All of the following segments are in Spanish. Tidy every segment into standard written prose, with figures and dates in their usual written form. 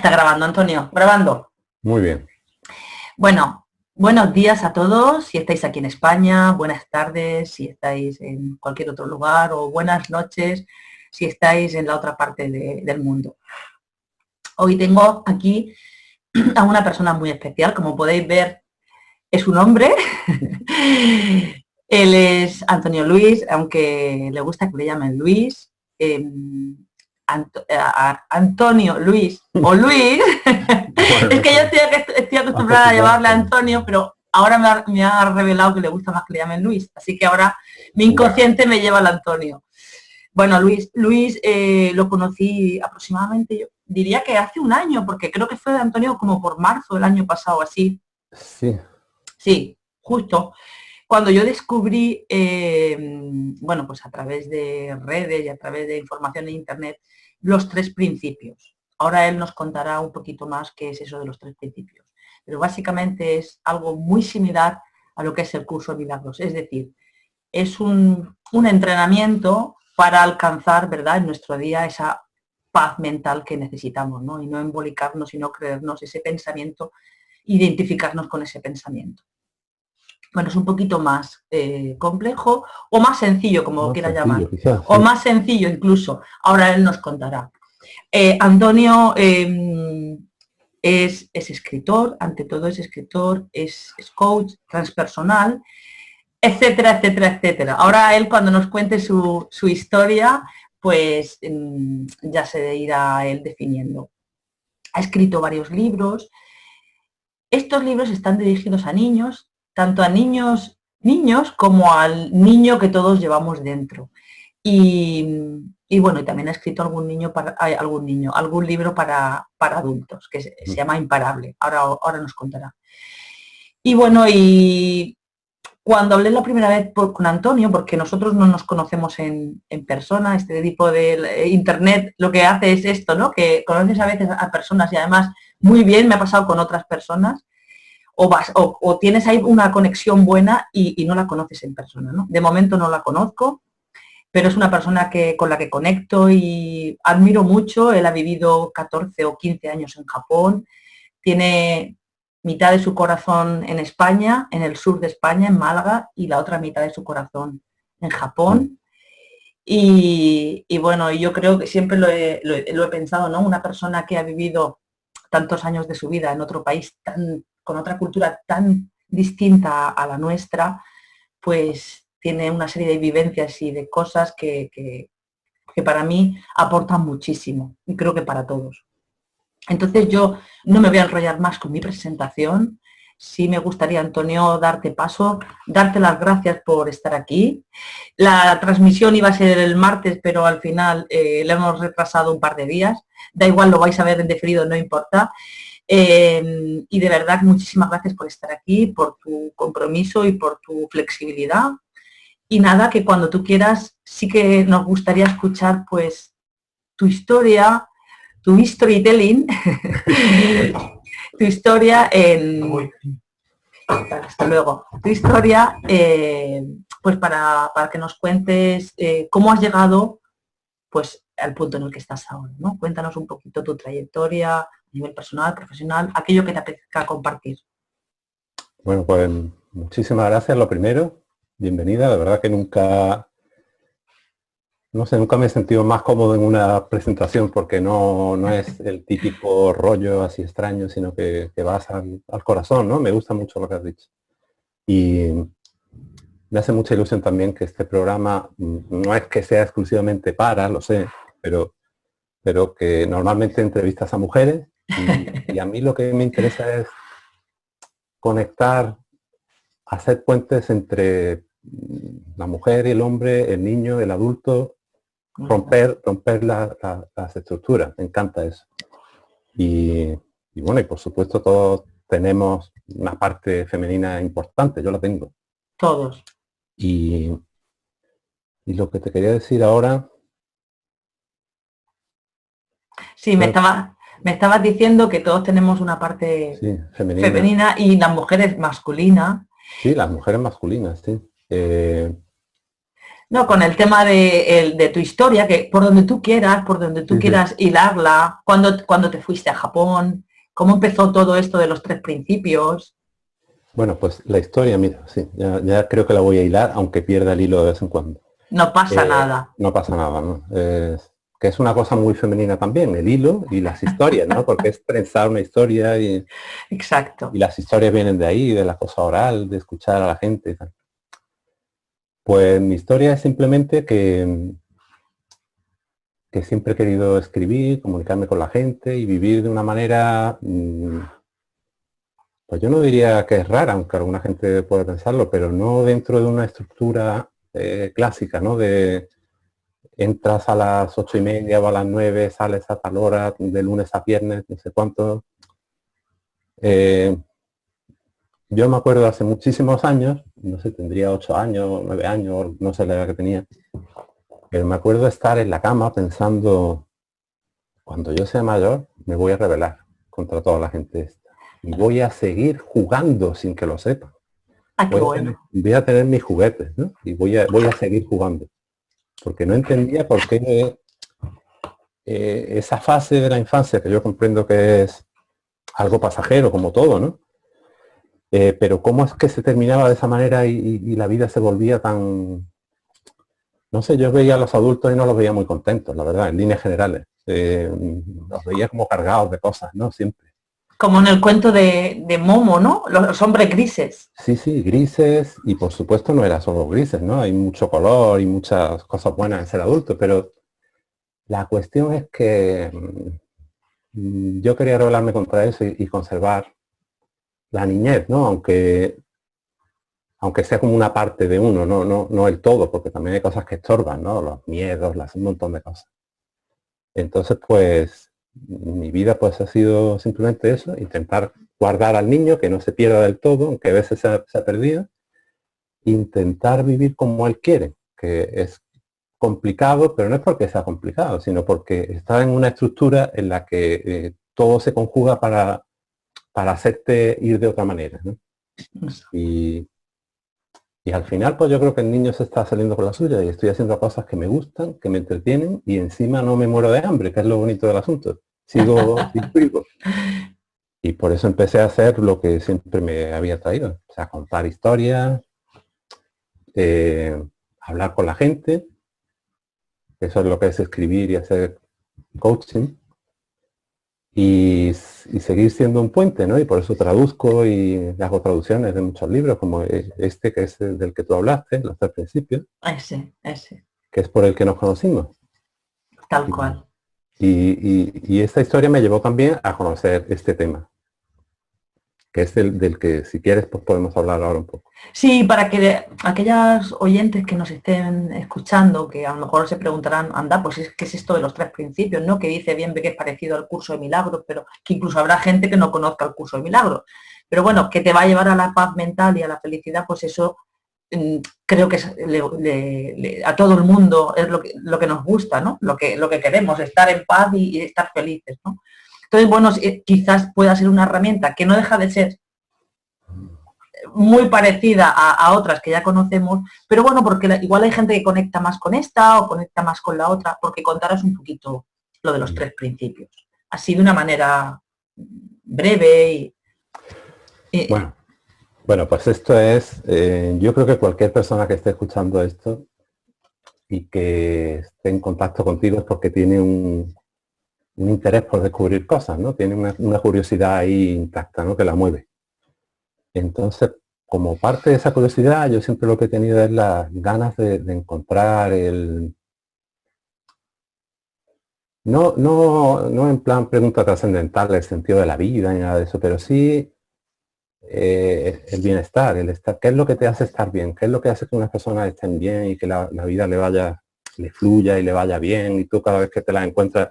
está grabando, Antonio, grabando. Muy bien. Bueno, buenos días a todos, si estáis aquí en España, buenas tardes, si estáis en cualquier otro lugar, o buenas noches, si estáis en la otra parte del mundo. Hoy tengo aquí a una persona muy especial, como podéis ver, es un hombre. Él es Antonio Luis, aunque le gusta que le llamen Luis. Antonio Luis o Luis. Bueno, es que yo estoy acostumbrada a llamarle Antonio, pero ahora me ha revelado que le gusta más que le llamen Luis. Así que ahora mi inconsciente me lleva al Antonio. Bueno, Luis lo conocí aproximadamente, yo diría que hace un año, porque creo que fue de Antonio como por marzo del año pasado, así. Sí. Sí, justo. Cuando yo descubrí, bueno, pues a través de redes y a través de información en internet, los 3 principios. Ahora él nos contará un poquito más qué es eso de los 3 principios. Pero básicamente es algo muy similar a lo que es el curso de milagros. Es decir, es un entrenamiento para alcanzar, ¿verdad?, en nuestro día esa paz mental que necesitamos, ¿no? Y no embolicarnos y no creernos ese pensamiento, identificarnos con ese pensamiento. Bueno, es un poquito más complejo o más sencillo, como quiera llamar, quizás, o más sencillo incluso. Ahora él nos contará. Antonio es escritor, ante todo es escritor, es coach transpersonal, etcétera, etcétera, etcétera. Ahora él, cuando nos cuente su historia, pues ya se irá él definiendo. Ha escrito varios libros. Estos libros están dirigidos a niños, tanto a niños como al niño que todos llevamos dentro. Y bueno, y también ha escrito algún libro para adultos, que se llama Imparable. Ahora nos contará. Y bueno, y cuando hablé la primera vez con Antonio, porque nosotros no nos conocemos en persona, este tipo de internet lo que hace es esto, ¿no? Que conoces a veces a personas y además muy bien, me ha pasado con otras personas, o tienes ahí una conexión buena y no la conoces en persona, ¿no? De momento no la conozco, pero es una persona con la que conecto y admiro mucho. Él ha vivido 14 o 15 años en Japón, tiene mitad de su corazón en España, en el sur de España, en Málaga, y la otra mitad de su corazón en Japón. Y bueno, yo creo que siempre lo he pensado, ¿no? Una persona que ha vivido tantos años de su vida en otro país con otra cultura tan distinta a la nuestra, pues tiene una serie de vivencias y de cosas que para mí aportan muchísimo, y creo que para todos. Entonces yo no me voy a enrollar más con mi presentación. Sí me gustaría, Antonio, darte paso, darte las gracias por estar aquí. La transmisión iba a ser el martes, pero al final la hemos retrasado un par de días. Da igual, lo vais a ver en diferido, no importa. Y de verdad, muchísimas gracias por estar aquí, por tu compromiso y por tu flexibilidad. Y nada, que cuando tú quieras, sí que nos gustaría escuchar pues tu historia, tu storytelling, tu historia hasta luego, tu historia, pues para que nos cuentes cómo has llegado pues al punto en el que estás ahora, ¿no? Cuéntanos un poquito tu trayectoria a nivel personal, profesional, aquello que te apetezca compartir. Bueno, pues muchísimas gracias, lo primero, bienvenida, la verdad que nunca me he sentido más cómodo en una presentación porque no es el típico rollo así extraño, sino que vas al corazón, ¿no? Me gusta mucho lo que has dicho. Y me hace mucha ilusión también que este programa no es que sea exclusivamente para, lo sé, pero que normalmente entrevistas a mujeres y a mí lo que me interesa es conectar, hacer puentes entre la mujer y el hombre, el niño, el adulto, romper las estructuras. Me encanta eso. Y bueno, y por supuesto todos tenemos una parte femenina importante, yo la tengo. Todos. Y lo que te quería decir ahora... Sí, me estabas diciendo que todos tenemos una parte femenina y las mujeres masculinas. Sí, las mujeres masculinas, sí. No, con el tema de tu historia, que por donde tú Sí, sí. quieras hilarla, cuando te fuiste a Japón, cómo empezó todo esto de los tres principios. Bueno, pues la historia, mira, sí, ya creo que la voy a hilar, aunque pierda el hilo de vez en cuando. No pasa nada. No pasa nada, ¿no? Que es una cosa muy femenina también, el hilo y las historias, ¿no? Porque es pensar una historia y Exacto. las historias vienen de ahí, de la cosa oral, de escuchar a la gente y tal. Pues mi historia es simplemente que siempre he querido escribir, comunicarme con la gente y vivir de una manera, pues yo no diría que es rara, aunque alguna gente puede pensarlo, pero no dentro de una estructura clásica, ¿no? De entras a las 8:30 o a las 9, sales a tal hora, de lunes a viernes, no sé cuánto. Eh, yo me acuerdo hace muchísimos años, no sé, tendría 8 años, 9 años, no sé la edad que tenía, pero me acuerdo estar en la cama pensando, cuando yo sea mayor, me voy a rebelar contra toda la gente esta. Y voy a seguir jugando sin que lo sepa. Ah, qué bueno. Voy a tener mis juguetes, ¿no? Y voy a seguir jugando. Porque no entendía por qué esa fase de la infancia, que yo comprendo que es algo pasajero, como todo, ¿no? Pero cómo es que se terminaba de esa manera y la vida se volvía tan... No sé, yo veía a los adultos y no los veía muy contentos, la verdad, en líneas generales. Los veía como cargados de cosas, ¿no? Siempre. Como en el cuento de Momo, ¿no? Los hombres grises. Sí, sí, grises, y por supuesto no era solo grises, ¿no? Hay mucho color y muchas cosas buenas en ser adulto, pero la cuestión es que yo quería rebelarme contra eso y conservar la niñez, ¿no? Aunque sea como una parte de uno, no el todo, porque también hay cosas que estorban, ¿no? Los miedos, un montón de cosas. Entonces, pues, mi vida pues ha sido simplemente eso, intentar guardar al niño, que no se pierda del todo, aunque a veces se ha perdido, intentar vivir como él quiere, que es complicado, pero no es porque sea complicado, sino porque está en una estructura en la que todo se conjuga para hacerte ir de otra manera, ¿no? Y, y al final, pues yo creo que el niño se está saliendo con la suya y estoy haciendo cosas que me gustan, que me entretienen y encima no me muero de hambre, que es lo bonito del asunto. Sigo vivo. Y por eso empecé a hacer lo que siempre me había traído, o sea, contar historias, eh, hablar con la gente, eso es lo que es escribir y hacer coaching, y seguir siendo un puente, ¿no? Y por eso traduzco y hago traducciones de muchos libros, como este que es el del que tú hablaste, los tres principios, Ese, que es por el que nos conocimos. tal Y, cual. y esta historia me llevó también a conocer este tema, que es el del que si quieres pues podemos hablar ahora un poco. Sí, para que aquellas oyentes que nos estén escuchando, que a lo mejor se preguntarán, anda, pues ¿qué es esto de los tres principios? ¿No? Que dice bien que es parecido al curso de milagros, pero que incluso habrá gente que no conozca el curso de milagros. Pero bueno, que te va a llevar a la paz mental y a la felicidad, pues eso creo que a todo el mundo es lo que nos gusta, ¿no? Lo que queremos, estar en paz y estar felices, ¿no? Entonces, bueno, quizás pueda ser una herramienta que no deja de ser muy parecida a otras que ya conocemos, pero bueno, porque igual hay gente que conecta más con esta o conecta más con la otra, porque contarás un poquito lo de los tres principios. Así de una manera breve Bueno, bueno, pues esto es, yo creo que cualquier persona que esté escuchando esto y que esté en contacto contigo es porque tiene un interés por descubrir cosas, ¿no? Tiene una curiosidad ahí intacta, ¿no? Que la mueve. Entonces, como parte de esa curiosidad, yo siempre lo que he tenido es las ganas de encontrar no en plan pregunta trascendental el sentido de la vida ni nada de eso, pero sí el bienestar, el estar, ¿qué es lo que te hace estar bien? ¿Qué es lo que hace que unas personas estén bien y que la vida le fluya y le vaya bien y tú cada vez que te la encuentras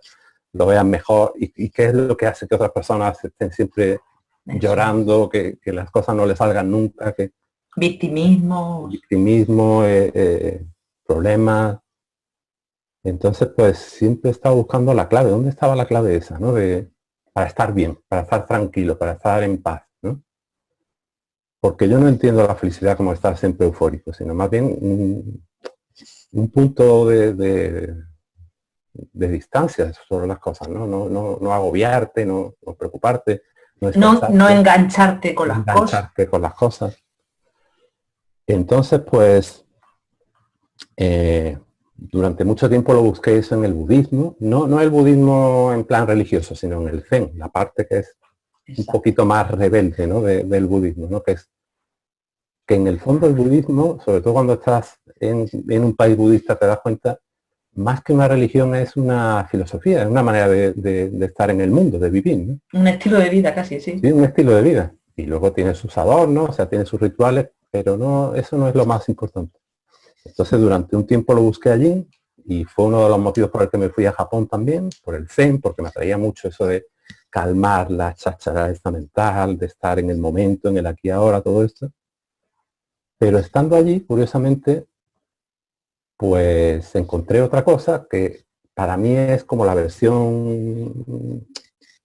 lo veas mejor? ¿Y qué es lo que hace que otras personas estén siempre eso, llorando, que las cosas no le salgan nunca, que victimismo, victimismo, problemas? Entonces, pues siempre he estado buscando la clave. ¿Dónde estaba la clave esa, no? Para estar bien, para estar tranquilo, para estar en paz, ¿no? Porque yo no entiendo la felicidad como estar siempre eufórico, sino más bien un punto de distancia sobre las cosas, ¿no? No agobiarte, no preocuparte, no No estresarte, engancharte con no las cosas. engancharte con las cosas. Entonces, pues, durante mucho tiempo lo busqué eso en el budismo, no el budismo en plan religioso, sino en el zen, la parte que es un Exacto. poquito más rebelde, ¿no? del budismo, ¿no? Que es que en el fondo el budismo, sobre todo cuando estás en un país budista, te das cuenta, más que una religión es una filosofía, es una manera de estar en el mundo, de vivir, ¿no? Un estilo de vida casi, sí. Sí, un estilo de vida. Y luego tiene sus adornos, o sea, tiene sus rituales, pero no, eso no es lo más importante. Entonces durante un tiempo lo busqué allí y fue uno de los motivos por el que me fui a Japón también, por el Zen, porque me atraía mucho eso de calmar la cháchara esta mental, de estar en el momento, en el aquí y ahora, todo esto. Pero estando allí, curiosamente, pues encontré otra cosa que para mí es como la versión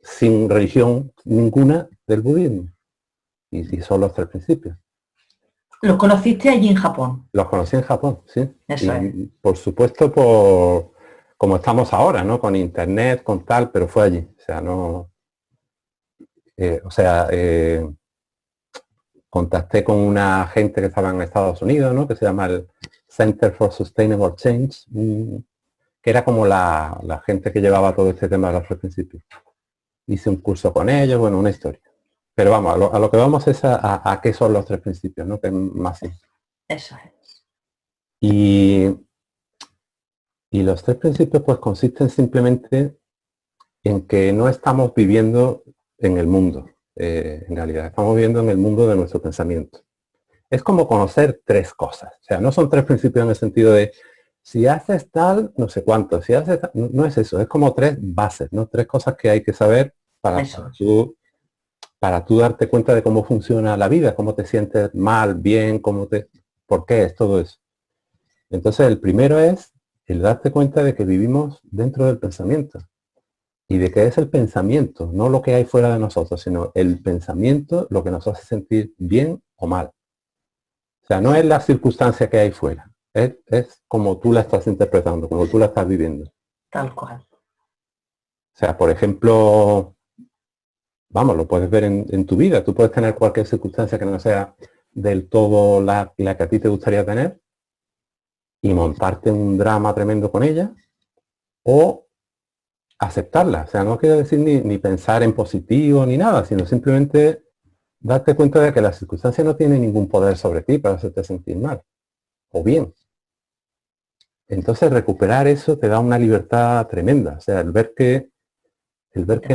sin religión ninguna del budismo. Y son los tres principios. Lo conociste allí en Japón. Los conocí en Japón, sí. Eso es. Y por supuesto como estamos ahora, ¿no? Con internet, con tal, pero fue allí. O sea, no. Contacté con una gente que estaba en Estados Unidos, ¿no? Que se llama el Center for Sustainable Change, que era como la gente que llevaba todo este tema de los tres principios. Hice un curso con ellos, bueno, una historia. Pero vamos, a lo que vamos es a qué son los tres principios, ¿no? Que es más simple. Eso es. Y los tres principios pues consisten simplemente en que no estamos viviendo en el mundo, en realidad, estamos viviendo en el mundo de nuestro pensamiento. Es como conocer tres cosas, o sea, no son tres principios en el sentido de si haces tal, no sé cuánto, si haces tal, no es eso, es como tres bases, ¿no? Tres cosas que hay que saber para tú darte cuenta de cómo funciona la vida, cómo te sientes mal, bien, por qué es todo eso. Entonces el primero es el darte cuenta de que vivimos dentro del pensamiento y de que es el pensamiento, no lo que hay fuera de nosotros, sino el pensamiento lo que nos hace sentir bien o mal. O sea, no es la circunstancia que hay fuera, es como tú la estás interpretando, como tú la estás viviendo. Tal cual. O sea, por ejemplo, vamos, lo puedes ver en tu vida, tú puedes tener cualquier circunstancia que no sea del todo la que a ti te gustaría tener y montarte un drama tremendo con ella, o aceptarla. O sea, no quiero decir ni pensar en positivo ni nada, sino simplemente darte cuenta de que la circunstancia no tiene ningún poder sobre ti para hacerte sentir mal o bien. Entonces recuperar eso te da una libertad tremenda. O sea, el ver que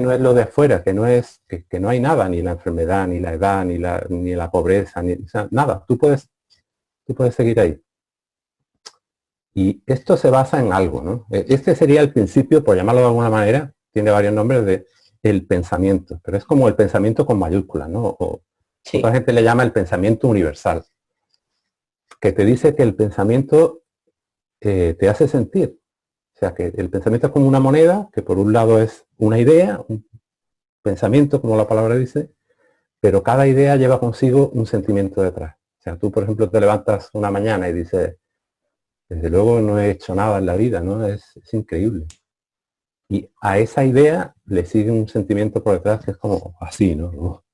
no es lo de afuera, que no es, que no hay nada, ni la enfermedad, ni la edad, ni la pobreza, o sea, nada. Tú puedes seguir ahí. Y esto se basa en algo, ¿no? Este sería el principio, por llamarlo de alguna manera, tiene varios nombres de el pensamiento, pero es como el pensamiento con mayúsculas, ¿no? O Sí. otra gente le llama el pensamiento universal, que te dice que el pensamiento te hace sentir. O sea, que el pensamiento es como una moneda, que por un lado es una idea, un pensamiento, como la palabra dice, pero cada idea lleva consigo un sentimiento detrás. O sea, tú, por ejemplo, te levantas una mañana y dices, desde luego no he hecho nada en la vida, ¿no? Es increíble. Y a esa idea le sigue un sentimiento por detrás que es como así, ¿no?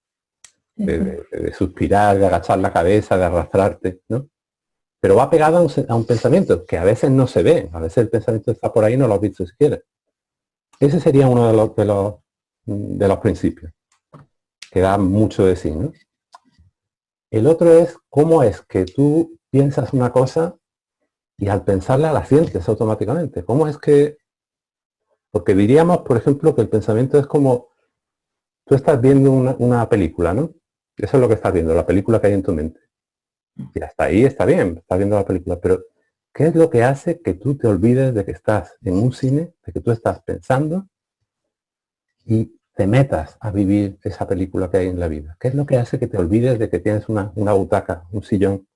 De suspirar, de agachar la cabeza, de arrastrarte, ¿no? Pero va pegado a un pensamiento que a veces no se ve, a veces el pensamiento está por ahí y no lo has visto siquiera. Ese sería uno de los principios, que da mucho de sí, ¿no? El otro es cómo es que tú piensas una cosa y al pensarla la sientes automáticamente. ¿Cómo es que porque diríamos, por ejemplo, que el pensamiento es como tú estás viendo una película, ¿no? Eso es lo que estás viendo, la película que hay en tu mente. Y hasta ahí está bien, estás viendo la película, pero ¿qué es lo que hace que tú te olvides de que estás en un cine, de que tú estás pensando y te metas a vivir esa película que hay en la vida? ¿Qué es lo que hace que te olvides de que tienes una butaca, un sillón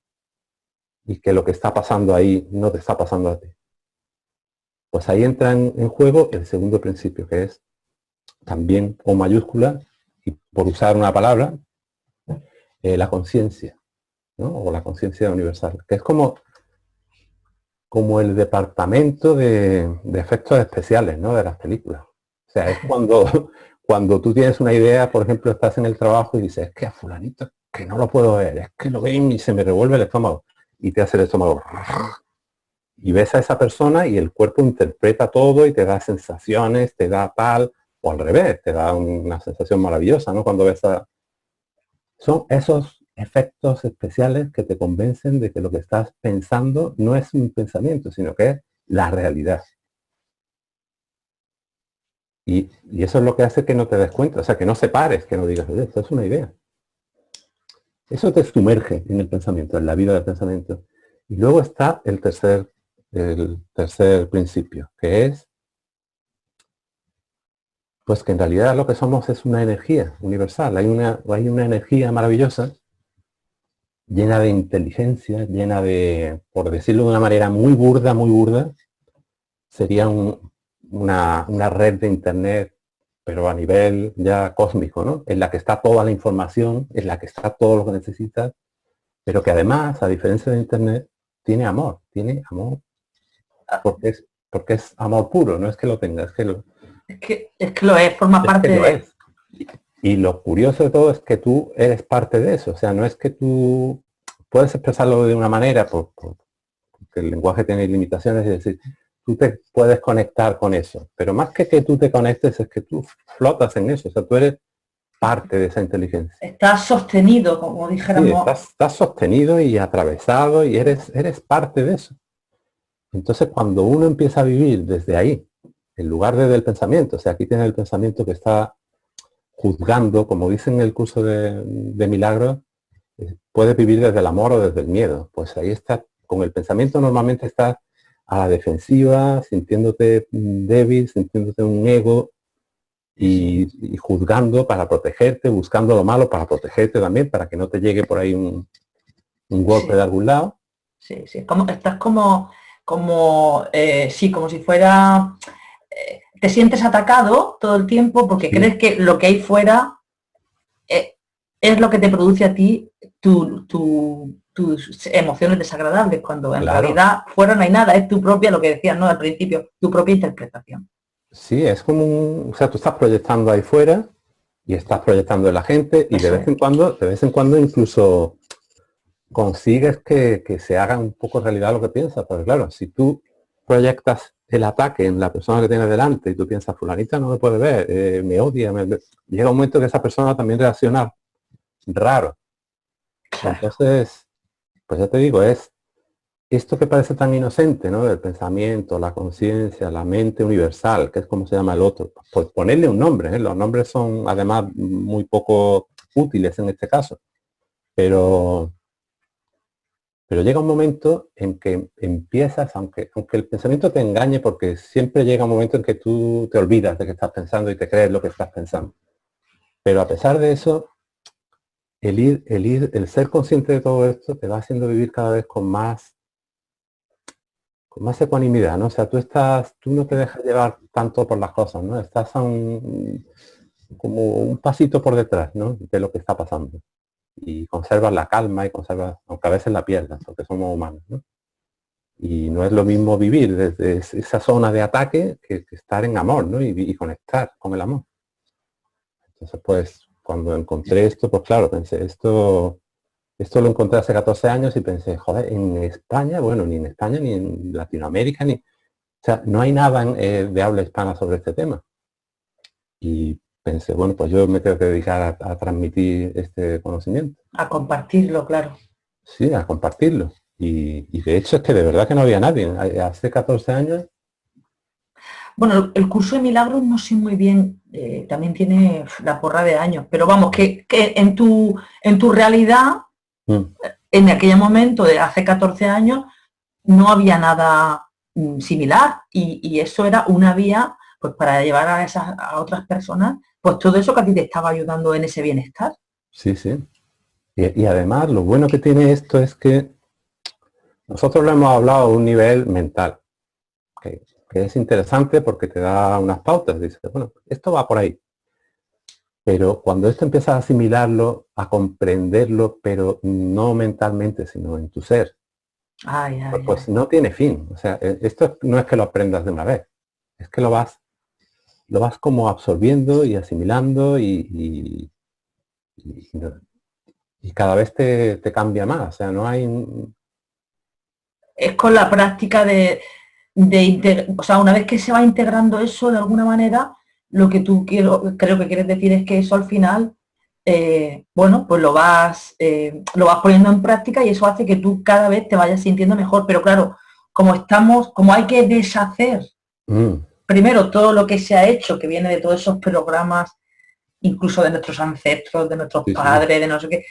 y que lo que está pasando ahí no te está pasando a ti? Pues ahí entra en juego el segundo principio, que es también O mayúscula, y por usar una palabra, la conciencia, ¿no? O la conciencia universal, que es como como el departamento de efectos especiales, ¿no? De las películas. O sea, es cuando, cuando tú tienes una idea, por ejemplo, estás en el trabajo y dices, es que a fulanito, que no lo puedo ver, es que lo ven y se me revuelve el estómago. Y te hace el estómago. Y ves a esa persona y el cuerpo interpreta todo y te da sensaciones, te da tal, o al revés, te da una sensación maravillosa, ¿no? Cuando ves a... Son esos efectos especiales que te convencen de que lo que estás pensando no es un pensamiento, sino que es la realidad. Y eso es lo que hace que no te des cuenta, o sea, que no separes, que no digas, oye, esto es una idea. Eso te sumerge en el pensamiento, en la vida del pensamiento. Y luego está el tercer principio, que es pues que en realidad lo que somos es una energía universal. Hay una energía maravillosa, llena de inteligencia, llena de, por decirlo de una manera muy burda, sería una red de internet, pero a nivel ya cósmico, ¿no? En la que está toda la información, en la que está todo lo que necesitas, pero que además, a diferencia de internet, tiene amor porque es amor puro, no es que lo tenga, Es que lo es, forma es que parte lo de... es. Y lo curioso de todo es que tú eres parte de eso, o sea, no es que tú puedes expresarlo de una manera, porque el lenguaje tiene limitaciones, es decir, tú te puedes conectar con eso, pero más que tú te conectes es que tú flotas en eso, o sea, tú eres parte de esa inteligencia. Está sostenido, como Sí, dijéramos. estás sostenido y atravesado y eres parte de eso. Entonces, cuando uno empieza a vivir desde ahí, en lugar desde el pensamiento, o sea, aquí tiene el pensamiento que está juzgando, como dice en el curso de milagros, puedes vivir desde el amor o desde el miedo. Pues ahí está, con el pensamiento normalmente estás a la defensiva, sintiéndote débil, sintiéndote un ego y juzgando para protegerte, buscando lo malo para protegerte también, para que no te llegue por ahí un golpe Sí, de algún lado. sí, sí. Como, estás sí, como si fuera... te sientes atacado todo el tiempo porque Sí, crees que lo que hay fuera es lo que te produce a ti tus emociones desagradables, cuando en claro. realidad fuera no hay nada, es tu propia, lo que decías, ¿no? Al principio, tu propia interpretación. Sí, es como o sea, tú estás proyectando ahí fuera y estás proyectando en la gente y Eso es. de vez en cuando incluso consigues que se haga un poco realidad lo que piensas. Porque claro, si tú proyectas el ataque en la persona que tienes delante y tú piensas, fulanita no me puede ver, me odia, llega un momento que esa persona también reacciona raro. Claro. Entonces, pues ya te digo, es esto que parece tan inocente, ¿no? Del pensamiento, la conciencia, la mente universal, que es como se llama el otro. Pues ponerle un nombre, ¿eh? Los nombres son además muy poco útiles en este caso. Pero, pero llega un momento en que empiezas, aunque el pensamiento te engañe, porque siempre llega un momento en que tú te olvidas de que estás pensando y te crees lo que estás pensando. Pero a pesar de eso, el ser consciente de todo esto te va haciendo vivir cada vez con más ecuanimidad, ¿no? O sea, tú no te dejas llevar tanto por las cosas, ¿no? Estás como un pasito por detrás, ¿no? De lo que está pasando. Y conservas la calma y conservas, aunque a veces la pierdas, porque somos humanos, ¿no? Y no es lo mismo vivir desde esa zona de ataque que estar en amor, ¿no? Y conectar con el amor. Entonces, pues, cuando encontré esto, pues claro, pensé, esto lo encontré hace 14 años y pensé, joder, en España, bueno, ni en España, ni en Latinoamérica, ni... O sea, no hay nada de habla hispana sobre este tema. Y pensé, bueno, pues yo me tengo que dedicar a transmitir este conocimiento. A compartirlo, claro. Sí, a compartirlo. Y de hecho es que de verdad que no había nadie. Hace 14 años. Bueno, el curso de milagros no sé muy bien, también tiene la porra de años, pero vamos, que en tu realidad, mm, en aquel momento de hace 14 años, no había nada similar y eso era una vía pues para llevar a otras personas, pues todo eso que a ti te estaba ayudando en ese bienestar. sí, sí. Y además lo bueno que tiene esto es que nosotros lo hemos hablado a un nivel mental, que es interesante porque te da unas pautas. Dice, bueno, esto va por ahí. Pero cuando esto empiezas a asimilarlo, a comprenderlo, pero no mentalmente, sino en tu ser, Ay, ay, Pues ay. no tiene fin. O sea, esto no es que lo aprendas de una vez, es que lo vas como absorbiendo y asimilando y no- y cada vez te cambia más. O sea, no hay... Es con la práctica o sea, una vez que se va integrando eso de alguna manera, lo que creo que quieres decir es que eso al final, bueno, pues lo vas poniendo en práctica y eso hace que tú cada vez te vayas sintiendo mejor. Pero claro, como hay que deshacer Mm, primero todo lo que se ha hecho, que viene de todos esos programas, incluso de nuestros ancestros, de nuestros sí, sí. padres, de no sé qué.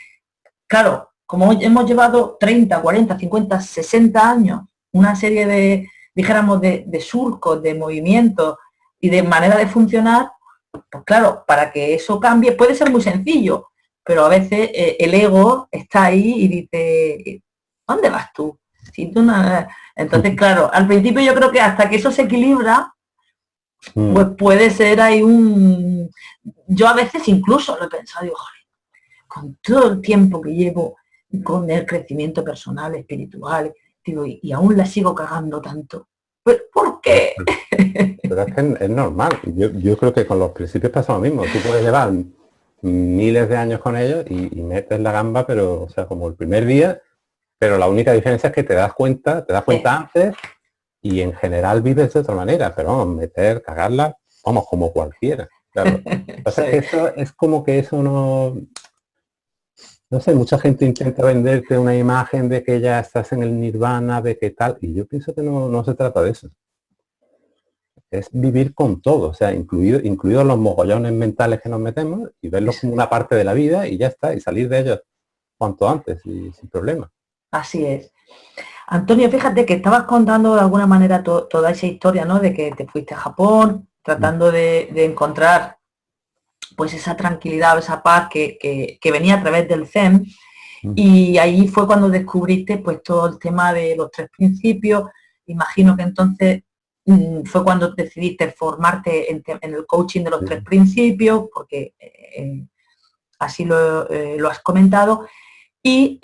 Claro, como hemos llevado 30, 40, 50, 60 años, una serie dijéramos, de surcos, de movimientos y de manera de funcionar, pues claro, para que eso cambie puede ser muy sencillo, pero a veces el ego está ahí y dice, ¿dónde vas tú? Si tú no... Entonces, claro, al principio yo creo que hasta que eso se equilibra, pues Mm. puede ser ahí un... Yo a veces incluso lo he pensado, digo, con todo el tiempo que llevo con el crecimiento personal, espiritual, digo, y aún la sigo cagando tanto. Pues, ¿por Pero, qué? pero es que es normal. Yo creo que con los principios pasa lo mismo. Tú puedes llevar miles de años con ellos y metes la gamba, pero, o sea, como el primer día, pero la única diferencia es que te das Sí. cuenta antes y en general vives de otra manera, pero vamos, meter, cagarla, vamos, como cualquiera. Claro. Lo que pasa es que Sí. eso es como que eso no sé, mucha gente intenta venderte una imagen de que ya estás en el nirvana, de que tal, y yo pienso que no se trata de eso. Es vivir con todo, o sea, incluidos los mogollones mentales que nos metemos y verlos como una parte de la vida y ya está, y salir de ellos cuanto antes y sin problema. Así es. Antonio, fíjate que estabas contando de alguna manera toda esa historia, ¿no? De que te fuiste a Japón Mm, tratando de encontrar pues esa tranquilidad, esa paz que venía a través del Zen. mm, Y ahí fue cuando descubriste pues todo el tema de los tres principios. Imagino que entonces fue cuando decidiste formarte en el coaching de los sí, tres principios, porque así lo has comentado. Y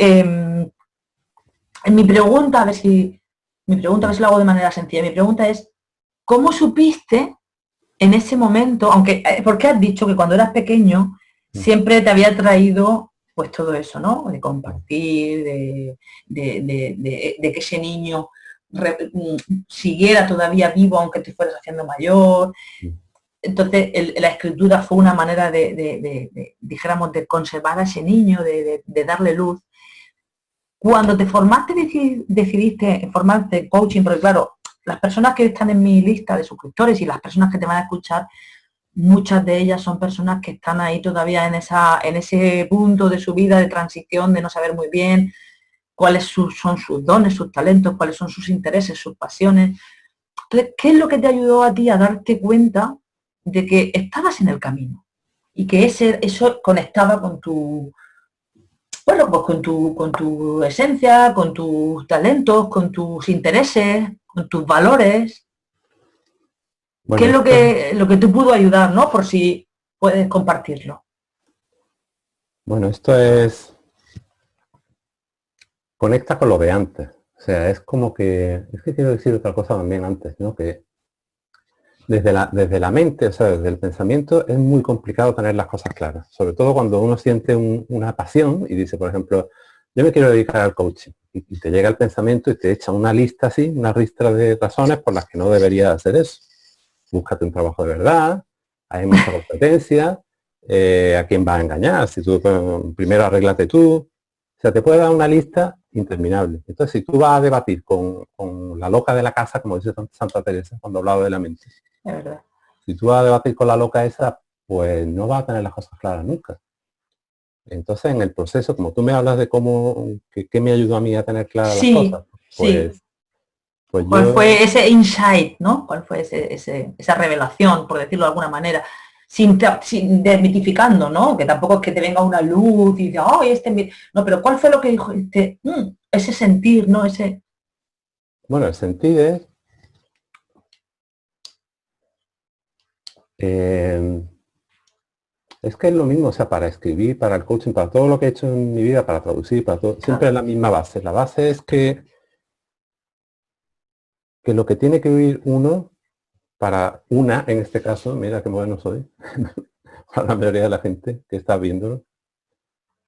mi pregunta, a ver mm, si lo hago de manera sencilla, mi pregunta es, ¿cómo supiste en ese momento, aunque, porque has dicho que cuando eras pequeño mm, siempre te había traído pues todo eso, ¿no? De mm, compartir, de que ese niño siguiera todavía vivo aunque te fueras haciendo mayor. mm. Entonces la escritura fue una manera dijéramos, de conservar a ese niño, de darle luz. Cuando te formaste, decidiste formarte en coaching, porque claro, las personas que están en mi lista de suscriptores y las personas que te van a escuchar, muchas de ellas son personas que están ahí todavía en ese punto de su vida de transición, de no saber muy bien son sus dones, sus talentos, cuáles son sus intereses, sus pasiones. Entonces, ¿qué es lo que te ayudó a ti a darte cuenta de que estabas en el camino? Y que eso conectaba con bueno, pues con tu esencia, con tus talentos, con tus intereses, con tus valores. ¿Qué Bueno, es esto, lo que te pudo ayudar, ¿no? Por si puedes compartirlo. bueno, esto es, conecta con lo de antes. O sea, es como que, es que quiero decir otra cosa también antes, ¿no? Que desde la mente, o sea, desde el pensamiento, es muy complicado tener las cosas claras. Sobre todo cuando uno siente una pasión y dice, por ejemplo, yo me quiero dedicar al coaching. Y te llega el pensamiento y te echa una lista así, una lista de razones por las que no deberías hacer eso. Búscate un trabajo de verdad, hay mucha competencia, a quién vas a engañar, si tú primero arréglate tú. O sea, te puede dar una lista interminable. Entonces, si tú vas a debatir con la loca de la casa, como dice Santa Teresa cuando hablaba de la mente, Es verdad. si tú vas a debatir con la loca esa, pues no vas a tener las cosas claras nunca. Entonces, en el proceso, como tú me hablas de qué me ayudó a mí a tener claras las Sí, cosas, sí. pues ¿Cuál yo, fue ese insight, ¿no? ¿Cuál fue esa revelación, por decirlo de alguna manera? Sin desmitificando, ¿no? Que tampoco es que te venga una luz y diga, oh, no, pero ¿cuál fue lo que dijo ese sentir, ¿no? bueno, el sentir es, eh, es que es lo mismo, o sea, para escribir, para el coaching, para todo lo que he hecho en mi vida, para traducir, para todo, siempre Claro, es la misma base. La base es que que lo que tiene que vivir uno, para una, en este caso, mira qué moderno soy, para la mayoría de la gente que está viéndolo,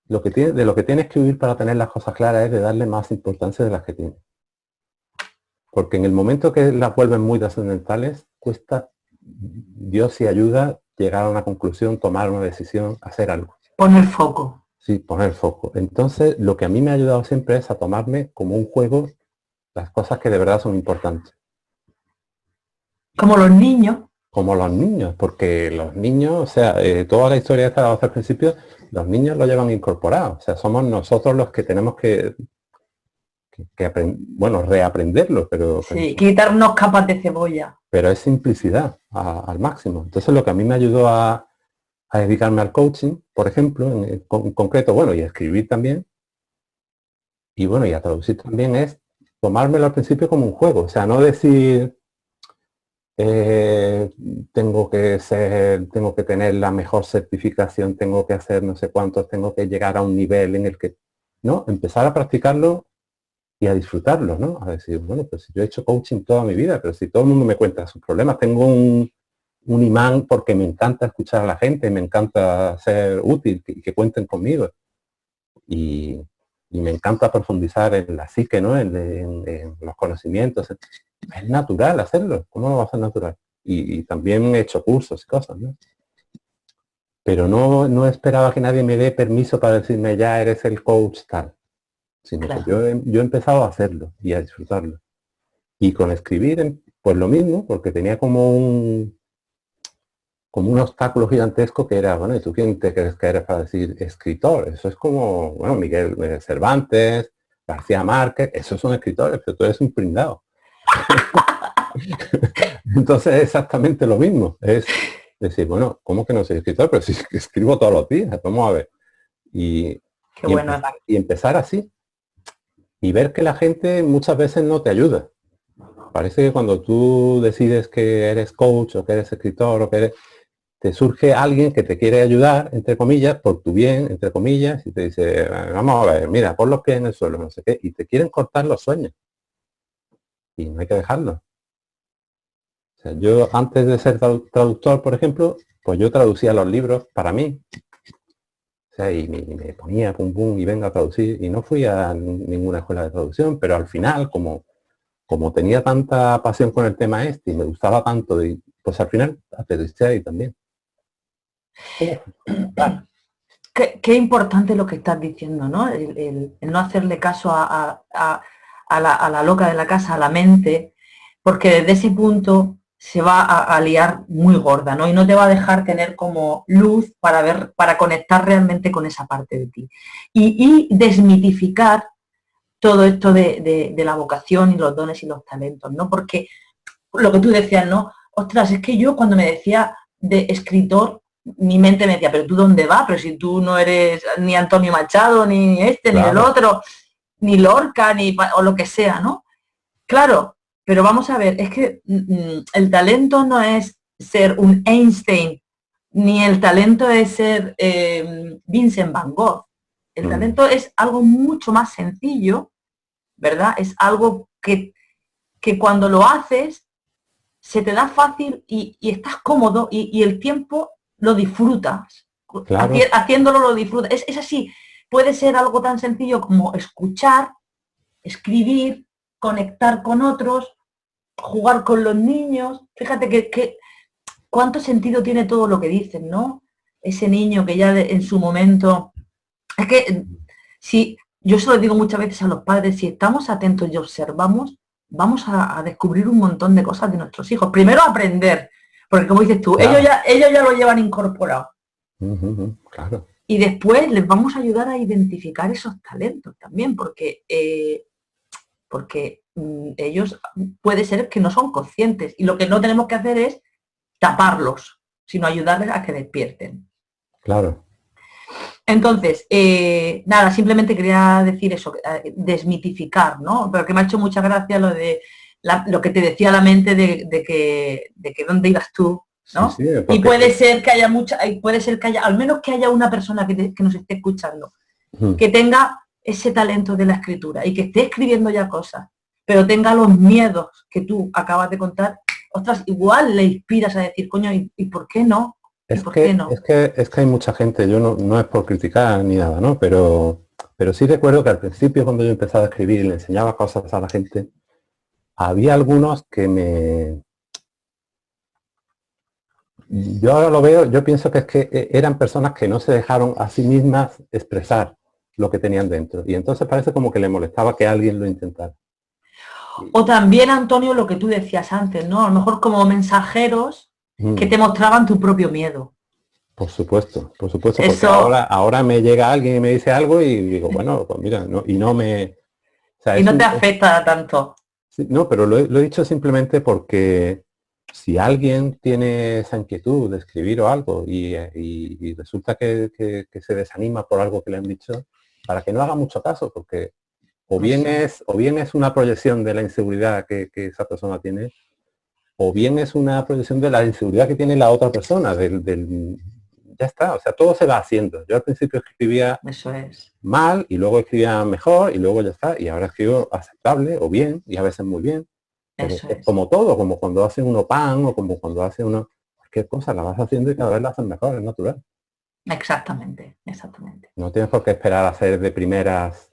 de lo que tienes que vivir para tener las cosas claras es de darle más importancia de las que tienes. Porque en el momento que las vuelven muy trascendentales, cuesta, Dios si ayuda, llegar a una conclusión, tomar una decisión, hacer algo. Poner foco. Sí, poner foco. Entonces, lo que a mí me ha ayudado siempre es a tomarme como un juego las cosas que de verdad son importantes. Como los niños. Como los niños, porque los niños, o sea, toda la historia esta al principio, los niños lo llevan incorporado. O sea, somos nosotros los que tenemos que bueno, reaprenderlo, pero... Sí, quitarnos capas de cebolla. Pero es simplicidad al máximo. Entonces, lo que a mí me ayudó a dedicarme al coaching, por ejemplo, en concreto, bueno, y a escribir también, y bueno, y a traducir también, es tomármelo al principio como un juego. O sea, no decir, tengo que tener la mejor certificación, tengo que hacer no sé cuántos, tengo que llegar a un nivel en el que... No, empezar a practicarlo y a disfrutarlo, ¿no? A decir, bueno, pues yo he hecho coaching toda mi vida, pero si todo el mundo me cuenta sus problemas, tengo un imán porque me encanta escuchar a la gente, me encanta ser útil y que cuenten conmigo. Y me encanta profundizar en la psique, ¿no? En los conocimientos. Es natural hacerlo, ¿cómo no va a ser natural? Y también he hecho cursos y cosas, ¿no? Pero no esperaba que nadie me dé permiso para decirme, ya eres el coach tal. Sino Claro. que yo he empezado a hacerlo y a disfrutarlo. Y con escribir, pues lo mismo, porque tenía como un obstáculo gigantesco que era, bueno, ¿y tú quién te crees que eres para decir escritor? Eso es como, bueno, Miguel Cervantes, García Márquez, esos son escritores, pero tú eres un pringao. Entonces es exactamente lo mismo. Es decir, bueno, ¿cómo que no soy escritor? Pero si escribo todos los días, vamos a ver. Y Bueno. empezar así. Y ver que la gente muchas veces no te ayuda. Parece que cuando tú decides que eres coach o que eres escritor o que eres... te surge alguien que te quiere ayudar, entre comillas, por tu bien, entre comillas, y te dice, vamos a ver, mira, pon los pies en el suelo, no sé qué, y te quieren cortar los sueños. Y no hay que dejarlo. O sea, yo antes de ser traductor, por ejemplo, pues yo traducía los libros para mí. O sea, y me ponía pum pum y venga a traducir. Y no fui a ninguna escuela de traducción, pero al final, como tenía tanta pasión con el tema este y me gustaba tanto, pues al final aterricé ahí también. Qué importante lo que estás diciendo, ¿no? El no hacerle caso a la loca de la casa, a la mente, porque desde ese punto se va a liar muy gorda, ¿no? Y no te va a dejar tener como luz para ver, para conectar realmente con esa parte de ti. Y desmitificar todo esto de la vocación y los dones y los talentos, ¿no? Porque lo que tú decías, ¿no? Ostras, es que yo cuando me decía de escritor, mi mente me decía, pero tú dónde vas, pero si tú no eres ni Antonio Machado, ni este, claro, ni el otro, ni Lorca, o lo que sea, ¿no? Claro, pero vamos a ver, es que el talento no es ser un Einstein, ni el talento es ser Vincent Van Gogh. El talento es algo mucho más sencillo, ¿verdad? Es algo que cuando lo haces se te da fácil y estás cómodo y el tiempo lo disfrutas. Claro. Haciéndolo lo disfrutas. Es así, puede ser algo tan sencillo como escuchar, escribir, conectar con otros, jugar con los niños. Fíjate que cuánto sentido tiene todo lo que dicen, ¿no? Ese niño que ya en su momento... Es que si yo se lo digo muchas veces a los padres, si estamos atentos y observamos, vamos a descubrir un montón de cosas de nuestros hijos. Primero aprender, porque como dices tú, claro, ellos ya lo llevan incorporado. Claro. Y después les vamos a ayudar a identificar esos talentos también, porque ellos puede ser que no son conscientes. Y lo que no tenemos que hacer es taparlos, sino ayudarles a que despierten. Claro. Entonces, nada, simplemente quería decir eso, desmitificar, ¿no? Pero que me ha hecho mucha gracia lo de lo que te decía la mente de que dónde ibas tú, ¿no? Sí, y puede ser que haya al menos que haya una persona que nos esté escuchando, que tenga ese talento de la escritura y que esté escribiendo ya cosas. pero tenga los miedos que tú acabas de contar, ostras, igual le inspiras a decir, coño, ¿y por qué no? ¿Y Es por qué que, no? es que, es que hay mucha gente, yo no es por criticar ni nada, ¿no? Pero sí recuerdo que al principio cuando yo empezaba a escribir y le enseñaba cosas a la gente, había algunos que yo ahora lo veo, yo pienso que es que eran personas que no se dejaron a sí mismas expresar lo que tenían dentro. Y entonces parece como que le molestaba que alguien lo intentara. O también, Antonio, lo que tú decías antes, ¿no? A lo mejor como mensajeros que Mm, te mostraban tu propio miedo. por supuesto, porque Eso, ahora me llega alguien y me dice algo y digo, bueno, pues mira, no, y no me... O sea, y no te afecta tanto. sí, no, pero lo he dicho simplemente porque si alguien tiene esa inquietud de escribir o algo y resulta que se desanima por algo que le han dicho, para que no haga mucho caso, porque Eso es. o bien es una proyección de la inseguridad que esa persona tiene, o bien es una proyección de la inseguridad que tiene la otra persona, ya está, o sea, todo se va haciendo. Yo al principio escribía Eso es. mal y luego escribía mejor y luego ya está, y ahora escribo aceptable o bien y a veces muy bien, pero Eso es es. como todo, como cuando hace uno pan o como cuando hace uno cualquier cosa, la vas haciendo y cada vez la haces mejor, es natural. Exactamente, exactamente. No tienes por qué esperar a hacer de primeras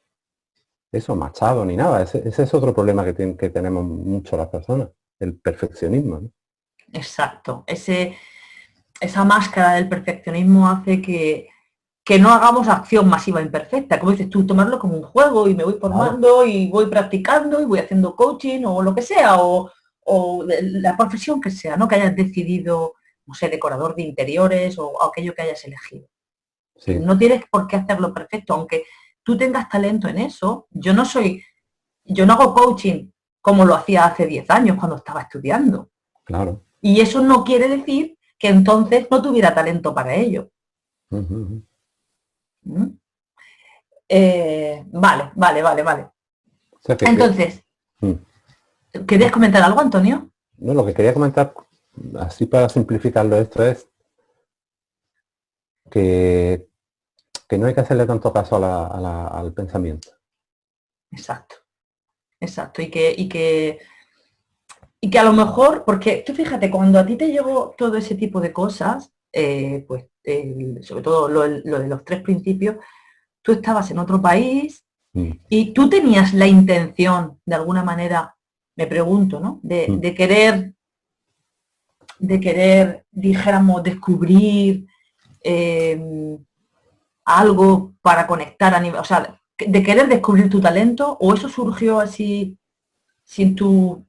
eso, machado ni nada. Ese es otro problema que tenemos mucho las personas, el perfeccionismo, ¿no? Exacto. Esa máscara del perfeccionismo hace que no hagamos acción masiva imperfecta. Como dices tú, tomarlo como un juego y me voy Claro. formando y voy practicando y voy haciendo coaching o lo que sea, o la profesión que sea, ¿no? Que hayas decidido, no sé, decorador de interiores o aquello que hayas elegido. Sí, No tienes por qué hacerlo perfecto, aunque tú tengas talento en eso. Yo no hago coaching como lo hacía hace 10 años cuando estaba estudiando. claro. Y eso no quiere decir que entonces no tuviera talento para ello. Ujú, ujú. ¿Mm? Vale. O sea Entonces, mm, ¿querías comentar algo, Antonio? no, lo que quería comentar, así para simplificarlo esto, es que, que no hay que hacerle tanto caso al pensamiento. Exacto, exacto. Y que a lo mejor, porque tú fíjate, cuando a ti te llegó todo ese tipo de cosas, pues sobre todo lo de los tres principios, tú estabas en otro país Mm, y tú tenías la intención, de alguna manera, me pregunto, ¿no? mm. De querer, dijéramos, descubrir algo para conectar a nivel, o sea, de querer descubrir tu talento, o eso surgió así sin tu,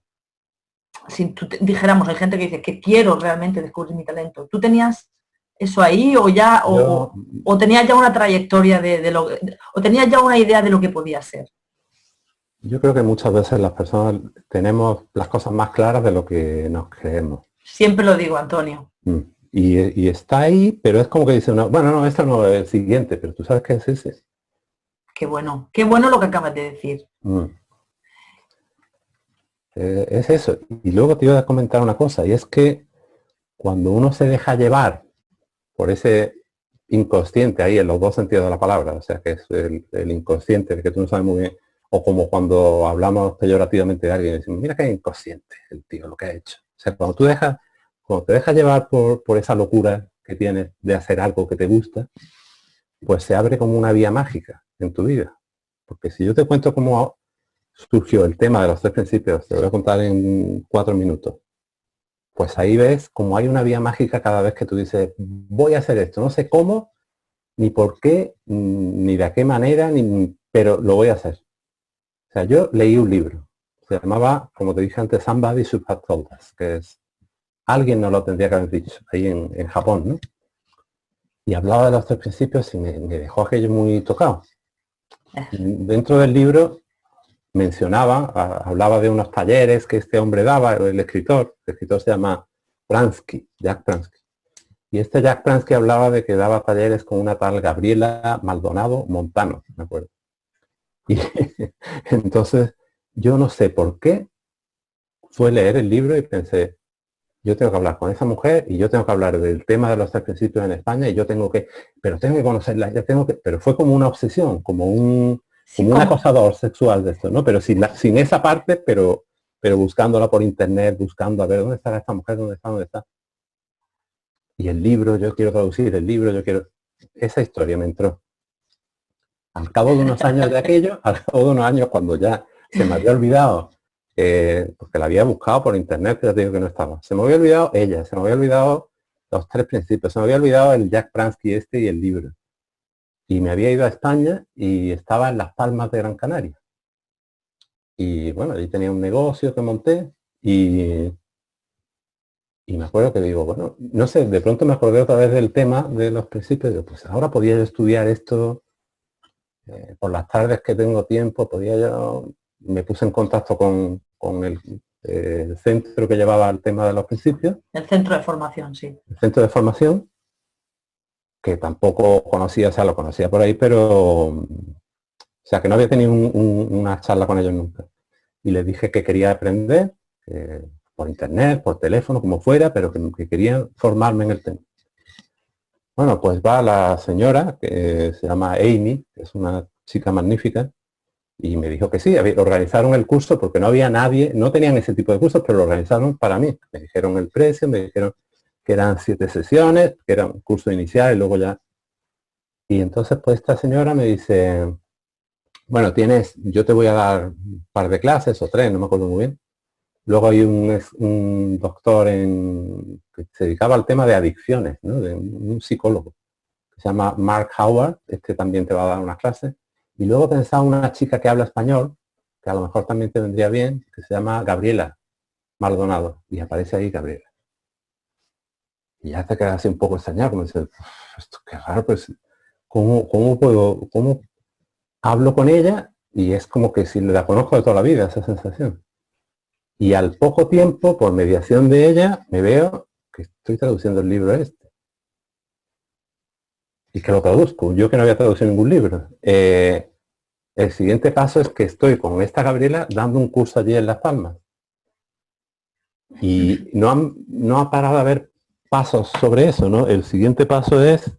dijéramos, hay gente que dice que quiero realmente descubrir mi talento. ¿Tú tenías eso ahí o ya, Yo, o tenías ya una trayectoria o tenías ya una idea de lo que podía ser? yo creo que muchas veces las personas tenemos las cosas más claras de lo que nos creemos. Siempre lo digo, Antonio. Mm. Y está ahí, pero es como que dice uno, bueno, no, esto no es el siguiente, pero tú sabes qué es ese. Qué bueno lo que acabas de decir. Mm. Es eso. Y luego te iba a comentar una cosa, y es que cuando uno se deja llevar por ese inconsciente ahí en los dos sentidos de la palabra, o sea que es el inconsciente, el que tú no sabes muy bien, o como cuando hablamos peyorativamente de alguien y decimos, mira que inconsciente el tío, lo que ha hecho. O sea, cuando te dejas llevar por esa locura que tienes de hacer algo que te gusta, pues se abre como una vía mágica en tu vida. Porque si yo te cuento cómo surgió el tema de los tres principios, te voy a contar en 4 minutos. Pues ahí ves como hay una vía mágica cada vez que tú dices, voy a hacer esto, no sé cómo, ni por qué, ni de qué manera, pero lo voy a hacer. O sea, yo leí un libro, se llamaba, como te dije antes, Somebody Should Have Told Us, que es, alguien nos lo tendría que haber dicho, ahí en Japón, ¿no? Y hablaba de los tres principios y me dejó aquello muy tocado. Dentro del libro hablaba de unos talleres que este hombre daba, el escritor se llama Pransky, Jack Pransky. Y este Jack Pransky hablaba de que daba talleres con una tal Gabriela Maldonado Montano, me acuerdo. Y entonces yo no sé por qué fue leer el libro y pensé, yo tengo que hablar con esa mujer y yo tengo que hablar del tema de los tres principios en España y yo tengo que, pero tengo que conocerla, pero fue como una obsesión, como un, Sí, como un acosador sexual de esto, ¿no? Pero sin esa parte, pero buscándola por internet, buscando a ver dónde está esta mujer, dónde está, dónde está. Y el libro, yo quiero traducir el libro, yo quiero... Esa historia me entró. Al cabo de unos años de aquello, al cabo de unos años cuando ya se me había olvidado, porque la había buscado por internet, pero te digo que no estaba. Se me había olvidado ella, se me había olvidado los tres principios, se me había olvidado el Jack Pransky este y el libro. Y me había ido a España y estaba en Las Palmas de Gran Canaria. Y bueno, allí tenía un negocio que monté y me acuerdo que digo, bueno, no sé, de pronto me acordé otra vez del tema de los principios. Digo, pues ahora podía yo estudiar esto por las tardes que tengo tiempo, podía yo... Me puse en contacto con el centro que llevaba el tema de los principios. El centro de formación, sí. El centro de formación, que tampoco conocía, o sea, lo conocía por ahí, pero... O sea, que no había tenido una charla con ellos nunca. Y les dije que quería aprender, por internet, por teléfono, como fuera, pero que quería formarme en el tema. Bueno, pues va la señora, que se llama Amy, que es una chica magnífica, y me dijo que sí, organizaron el curso porque no había nadie, no tenían ese tipo de cursos, pero lo organizaron para mí. Me dijeron el precio, me dijeron que eran 7 sesiones, que era un curso inicial y luego ya. Y entonces pues esta señora me dice, bueno, yo te voy a dar un par de clases o 3, no me acuerdo muy bien. Luego hay un doctor que se dedicaba al tema de adicciones, ¿no? De un psicólogo, que se llama Mark Howard, este también te va a dar unas clases. Y luego pensaba una chica que habla español, que a lo mejor también te vendría bien, que se llama Gabriela Maldonado. Y aparece ahí Gabriela. Y ya te quedas así un poco extrañado, como dices, esto qué raro, pues, ¿cómo hablo con ella? Y es como que si la conozco de toda la vida, esa sensación. Y al poco tiempo, por mediación de ella, me veo que estoy traduciendo el libro este. Y que lo traduzco, yo que no había traducido ningún libro. El siguiente paso es que estoy con esta Gabriela dando un curso allí en Las Palmas. Y no ha parado de haber pasos sobre eso, ¿no? El siguiente paso es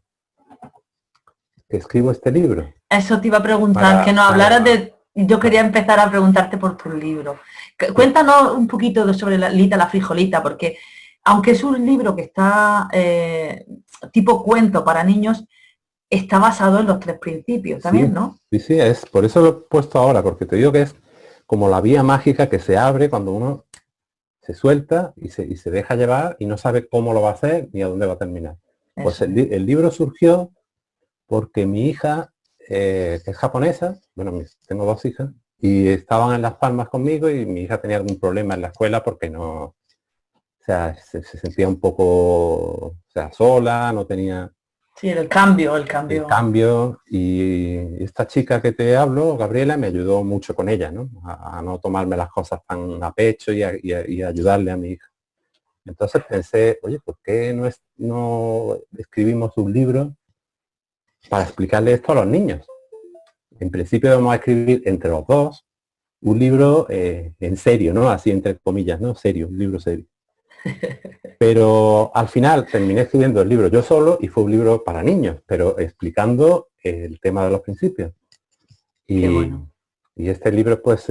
que escribo este libro. Eso te iba a preguntar, que no hablaras de... Yo quería empezar a preguntarte por tu libro. Cuéntanos un poquito sobre Lita la frijolita, porque aunque es un libro que está tipo cuento para niños, está basado en los 3 principios también, ¿no? Sí, es por eso lo he puesto ahora, porque te digo que es como la vía mágica que se abre cuando uno se suelta y se deja llevar y no sabe cómo lo va a hacer ni a dónde va a terminar. Pues el libro surgió porque mi hija, que es japonesa, bueno, tengo 2 hijas, y estaban en Las Palmas conmigo y mi hija tenía algún problema en la escuela porque no, o sea, se sentía un poco, o sea, sola, no tenía Sí, el cambio. el cambio. Y esta chica que te hablo, Gabriela, me ayudó mucho con ella, ¿no? A no tomarme las cosas tan a pecho y a ayudarle a mi hija. Entonces pensé, oye, ¿por qué no escribimos un libro para explicarle esto a los niños? En principio vamos a escribir entre los dos un libro en serio, ¿no? Así entre comillas, ¿no? Serio, un libro serio. Pero al final terminé escribiendo el libro yo solo y fue un libro para niños, pero explicando el tema de los principios. Qué bueno. Y este libro pues...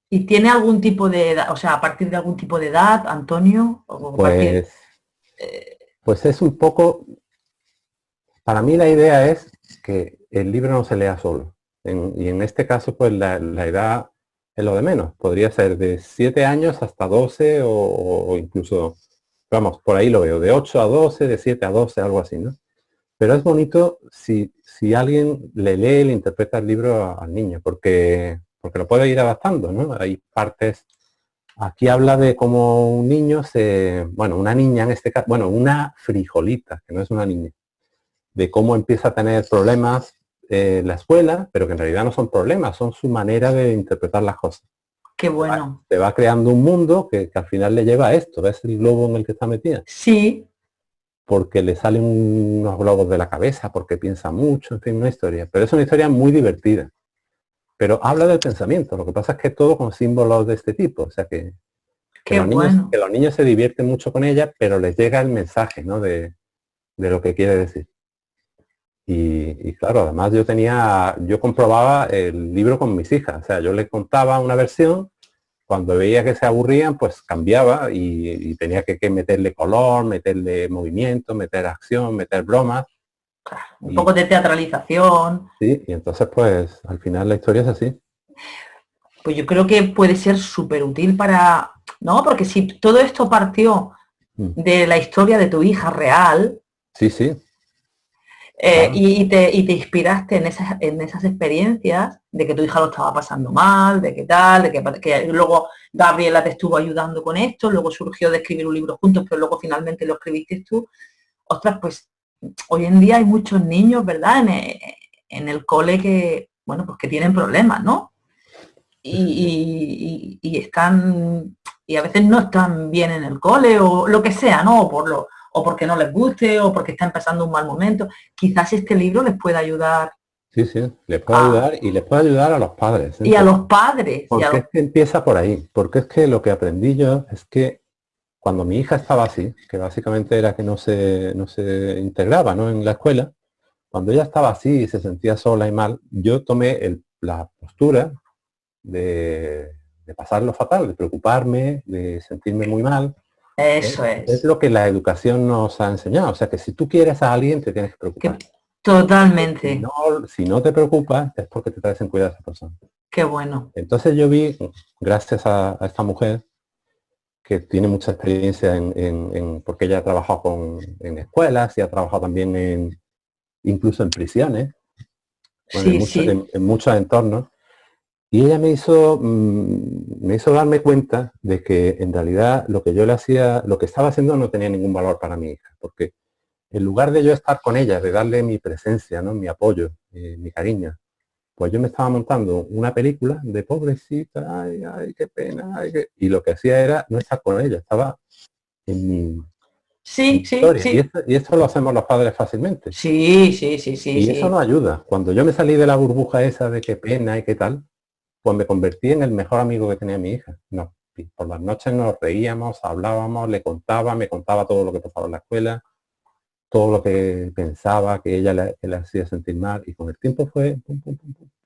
¿Y tiene algún tipo de edad, o sea, a partir de algún tipo de edad, Antonio? Pues es un poco... Para mí la idea es que el libro no se lea solo. Y en este caso pues la edad es lo de menos. Podría ser de 7 años hasta 12 o incluso, vamos, por ahí lo veo, de 8 a 12, de 7 a 12, algo así, ¿no? Pero es bonito si alguien le lee, le interpreta el libro al niño, porque lo puede ir adaptando, ¿no? Hay partes, aquí habla de cómo un niño bueno, una niña en este caso, bueno, una frijolita, que no es una niña, de cómo empieza a tener problemas en la escuela, pero que en realidad no son problemas, son su manera de interpretar las cosas. Qué bueno. Te va creando un mundo que al final le lleva a esto, ¿ves el globo en el que está metida? Sí. Porque le salen unos globos de la cabeza, porque piensa mucho, en fin, una historia. Pero es una historia muy divertida. Pero habla del pensamiento. Lo que pasa es que todo con símbolos de este tipo. O sea que los niños se divierten mucho con ella, pero les llega el mensaje, ¿no? De lo que quiere decir. Y claro, además yo comprobaba el libro con mis hijas, o sea, yo les contaba una versión, cuando veía que se aburrían, pues cambiaba y tenía que meterle color, meterle movimiento, meter acción, meter bromas. Claro, un poco de teatralización. Sí, y entonces pues al final la historia es así. Pues yo creo que puede ser súper útil para, ¿no? Porque si todo esto partió Mm. de la historia de tu hija real, Sí, sí, claro. y te inspiraste en esas experiencias de que tu hija lo estaba pasando mal, de qué tal, que luego Gabriela te estuvo ayudando con esto, luego surgió de escribir un libro juntos, pero luego finalmente lo escribiste tú. Ostras, pues hoy en día hay muchos niños, ¿verdad? En el cole que, bueno, pues que tienen problemas, ¿no? Y están, y a veces no están bien en el cole o lo que sea, ¿no? O porque no les guste o porque están pasando un mal momento. Quizás este libro les pueda ayudar Sí, sí, les puede a, ayudar y les puede ayudar a los padres, ¿eh? y a los padres. Porque es que empieza por ahí, porque es que lo que aprendí yo es que cuando mi hija estaba así, que básicamente era que no se integraba, ¿no? En la escuela, cuando ella estaba así y se sentía sola y mal, yo tomé la postura de pasarlo fatal, de preocuparme, de sentirme muy mal. Eso Es es. lo que la educación nos ha enseñado. O sea que si tú quieres a alguien, te tienes que preocupar. Que, Si totalmente. no, si no te preocupas, es porque te traes en cuidado a esa persona. Qué bueno. Entonces yo vi, gracias a esta mujer, que tiene mucha experiencia porque ella ha trabajado en escuelas y ha trabajado también incluso en prisiones, bueno, Sí, sí. en muchos entornos. Y ella me hizo darme cuenta de que en realidad lo que yo le hacía, lo que estaba haciendo no tenía ningún valor para mi hija, porque en lugar de yo estar con ella, de darle mi presencia, ¿no? Mi apoyo, mi cariño, pues yo me estaba montando una película de pobrecita, ay, ay, qué pena, y lo que hacía era no estar con ella, estaba en mi Sí, sí, historia. sí. Y esto lo hacemos los padres fácilmente. Sí, sí, sí, sí, Y eso no sí. ayuda. Cuando yo me salí de la burbuja esa de qué pena y qué tal, pues me convertí en el mejor amigo que tenía mi hija. No, y por las noches nos reíamos, hablábamos, me contaba todo lo que pasaba en la escuela, todo lo que pensaba que ella que le hacía sentir mal, y con el tiempo fue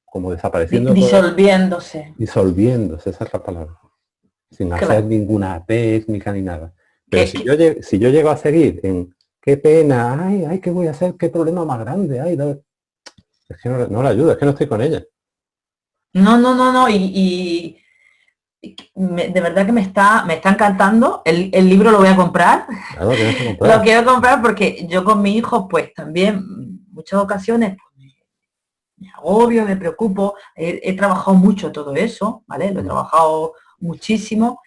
como desapareciendo todo eso, Disolviéndose. disolviéndose, esa es la palabra, sin hacer Claro. ninguna técnica ni nada. Pero Que, que- si yo llego a seguir en qué pena, ay, ay, ¿qué voy a hacer? ¿Qué problema más grande? Ay, no, es que no le ayuda, es que no estoy con ella. no, no, no, no. De verdad que me está encantando. El libro lo voy a comprar. Claro, tienes que Lo comprar. quiero comprar porque yo con mi hijo, pues también, muchas ocasiones, pues, me agobio, me preocupo. He trabajado mucho todo eso, ¿vale? Lo he trabajado muchísimo.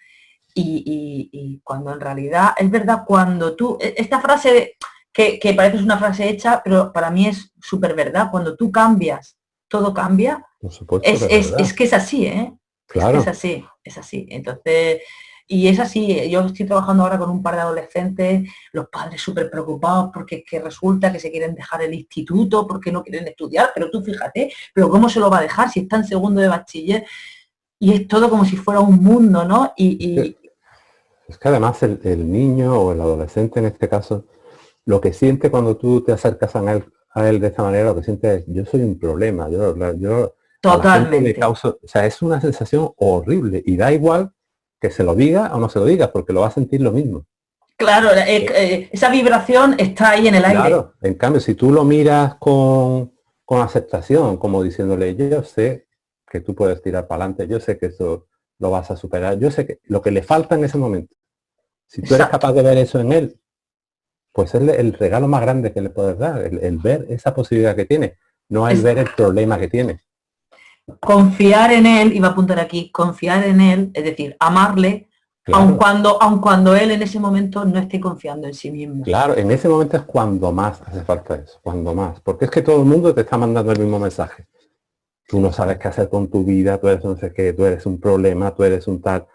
Y cuando en realidad, es verdad, cuando tú, esta frase que parece una frase hecha, pero para mí es súper verdad, cuando tú cambias, todo cambia, Por supuesto que es es verdad. que es así, ¿eh? Es que es Claro. así, es así. Entonces, y es así, yo estoy trabajando ahora con un par de adolescentes, los padres súper preocupados porque es que resulta que se quieren dejar el instituto, porque no quieren estudiar, pero tú fíjate, pero ¿cómo se lo va a dejar si está en segundo de bachiller? Y es todo como si fuera un mundo, ¿no? Es que además el niño o el adolescente en este caso, lo que siente cuando tú te acercas a él de esta manera, lo que siente es, yo soy un problema, yo a la gente le Totalmente. causo, o sea, es una sensación horrible y da igual que se lo diga o no se lo diga, porque lo va a sentir lo mismo. Claro, esa vibración está ahí en el aire. Claro, en cambio, si tú lo miras con aceptación, como diciéndole, yo sé que tú puedes tirar para adelante, yo sé que eso lo vas a superar, yo sé que lo que le falta en ese momento, si tú eres Exacto. capaz de ver eso en él, pues es el regalo más grande que le puedes dar, el ver esa posibilidad que tiene, no el Es ver el problema que tiene. confiar en él, iba a apuntar aquí, confiar en él, es decir, amarle, Claro, aun cuando él en ese momento no esté confiando en sí mismo. claro, en ese momento es cuando más hace falta eso, cuando más, porque es que todo el mundo te está mandando el mismo mensaje. Tú no sabes qué hacer con tu vida, tú eres no sé qué, tú eres un problema, tú eres un tal.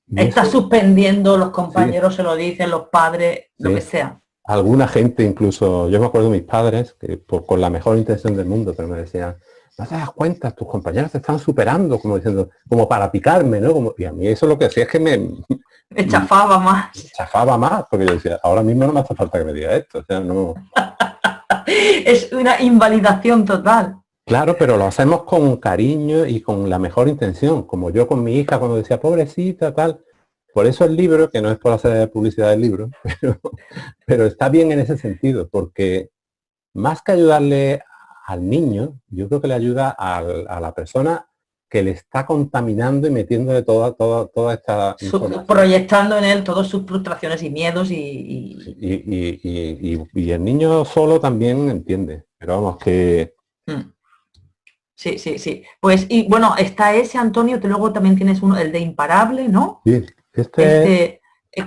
Y Está eso, suspendiendo, los sí, compañeros se lo dicen, los padres, lo que sí. sea. Alguna gente incluso, yo me acuerdo de mis padres, que con la mejor intención del mundo, pero me decían, no te das cuenta, tus compañeros te están superando, como diciendo, como para picarme, ¿no? Y a mí eso lo que hacía es que Me chafaba más. chafaba más, porque yo decía, ahora mismo no me hace falta que me diga esto, o sea, no. Es una invalidación total. Claro, pero lo hacemos con cariño y con la mejor intención, como yo con mi hija cuando decía, pobrecita, tal. Por eso el libro, que no es por hacer publicidad del libro, pero está bien en ese sentido, porque más que ayudarle al niño, yo creo que le ayuda a la persona que le está contaminando y metiéndole toda esta información. Proyectando en él todas sus frustraciones y miedos Y el niño solo también entiende, pero vamos, que... Mm. Sí, sí, sí. Pues, y bueno, está ese, Antonio, que luego también tienes uno, el de Imparable, ¿no? Sí,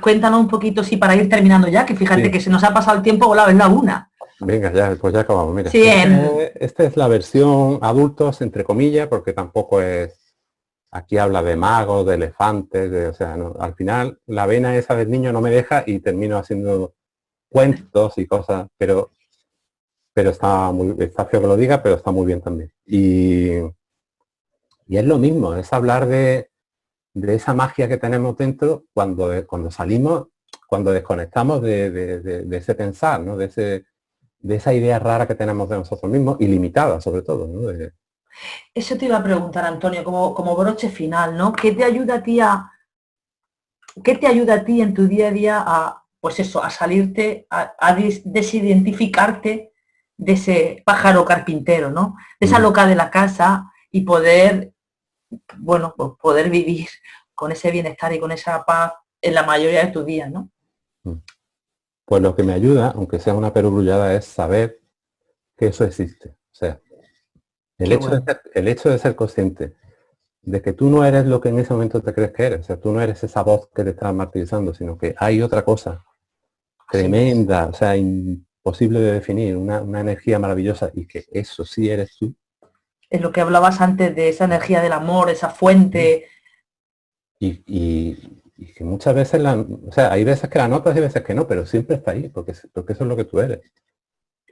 Cuéntanos un poquito, sí, para ir terminando ya, que fíjate sí. que se nos ha pasado el tiempo volado, es la una. Venga, ya, pues ya acabamos. Mira, Sí, esta es la versión adultos, entre comillas, porque tampoco es... Aquí habla de magos, de elefantes, o sea, no, al final la vena esa del niño no me deja y termino haciendo cuentos y cosas, pero está feo que lo diga, pero está muy bien también. Y es lo mismo, es hablar de esa magia que tenemos dentro cuando salimos, cuando desconectamos de ese pensar, ¿no? De esa idea rara que tenemos de nosotros mismos, ilimitada sobre todo, ¿no? eso te iba a preguntar, Antonio, como broche final, ¿no? ¿Qué te ayuda a ti en tu día a día a, pues eso, a salirte, a desidentificarte de ese pájaro carpintero, ¿no? De esa loca de la casa y poder, bueno, pues poder vivir con ese bienestar y con esa paz en la mayoría de tus días, ¿no? Pues lo que me ayuda, aunque sea una perogrullada, es saber que eso existe. O sea, el hecho de ser consciente de que tú no eres lo que en ese momento te crees que eres. O sea, tú no eres esa voz que te está martirizando, sino que hay otra cosa tremenda, o sea, imposible de definir, una energía maravillosa y que eso sí eres tú. Es lo que hablabas antes de esa energía del amor, esa fuente. Y que muchas veces, o sea, hay veces que la notas y veces que no, pero siempre está ahí, porque eso es lo que tú eres.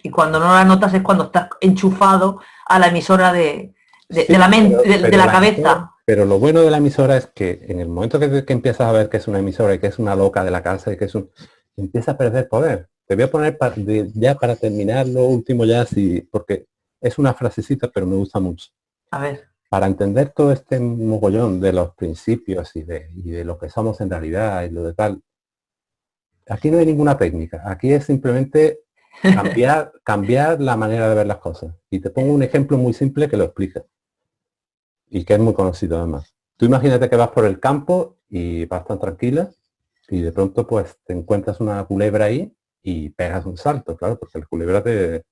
Y cuando no la notas es cuando estás enchufado a la emisora de la mente, de la cabeza. Pero lo bueno de la emisora es que en el momento que empiezas a ver que es una emisora y que es una loca de la casa y que empieza a perder poder. Te voy a poner ya para terminar lo último ya, porque es una frasecita, pero me gusta mucho. A ver. Para entender todo este mogollón de los principios y de lo que somos en realidad y lo de tal, aquí no hay ninguna técnica. Aquí es simplemente cambiar la manera de ver las cosas. Y te pongo un ejemplo muy simple que lo explica. Y que es muy conocido además. Tú imagínate que vas por el campo y vas tan tranquila y de pronto pues te encuentras una culebra ahí y pegas un salto, claro, porque la culebra te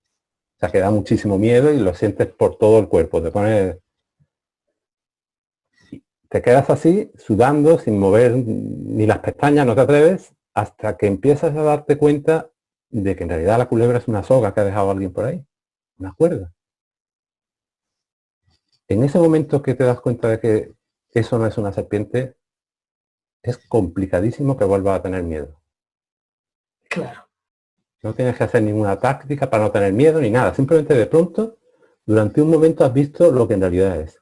da muchísimo miedo y lo sientes por todo el cuerpo. Te quedas así, sudando, sin mover ni las pestañas, no te atreves, hasta que empiezas a darte cuenta de que en realidad la culebra es una soga que ha dejado alguien por ahí, una cuerda. En ese momento que te das cuenta de que eso no es una serpiente, es complicadísimo que vuelvas a tener miedo. Claro. No tienes que hacer ninguna táctica para no tener miedo ni nada. Simplemente de pronto, durante un momento has visto lo que en realidad es.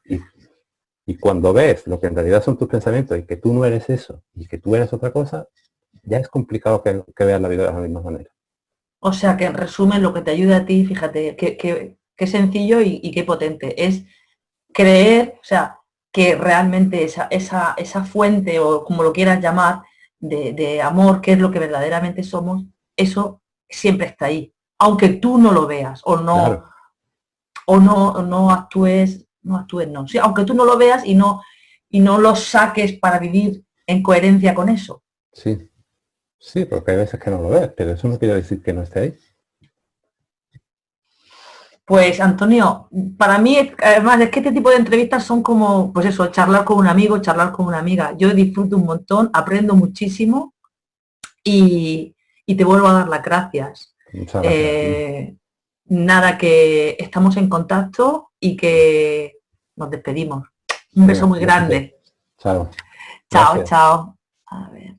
Y cuando ves lo que en realidad son tus pensamientos y que tú no eres eso y que tú eres otra cosa, ya es complicado que veas la vida de la misma manera. O sea que en resumen lo que te ayuda a ti, fíjate, qué sencillo y qué potente, es creer, o sea, que realmente esa fuente o como lo quieras llamar de amor, que es lo que verdaderamente somos, eso siempre está ahí, aunque tú no lo veas Claro. o no actúes, no, sí, aunque tú no lo veas y no lo saques para vivir en coherencia con eso. Sí, sí, porque hay veces que no lo ves, pero eso no quiere decir que no esté ahí. Pues Antonio, para mí, además es que este tipo de entrevistas son como, pues eso, charlar con un amigo, charlar con una amiga. Yo disfruto un montón, aprendo muchísimo y te vuelvo a dar las gracias. Muchas gracias. Nada, que estamos en contacto y que nos despedimos. Un beso muy grande. Chao. Chao, Gracias. chao. A ver.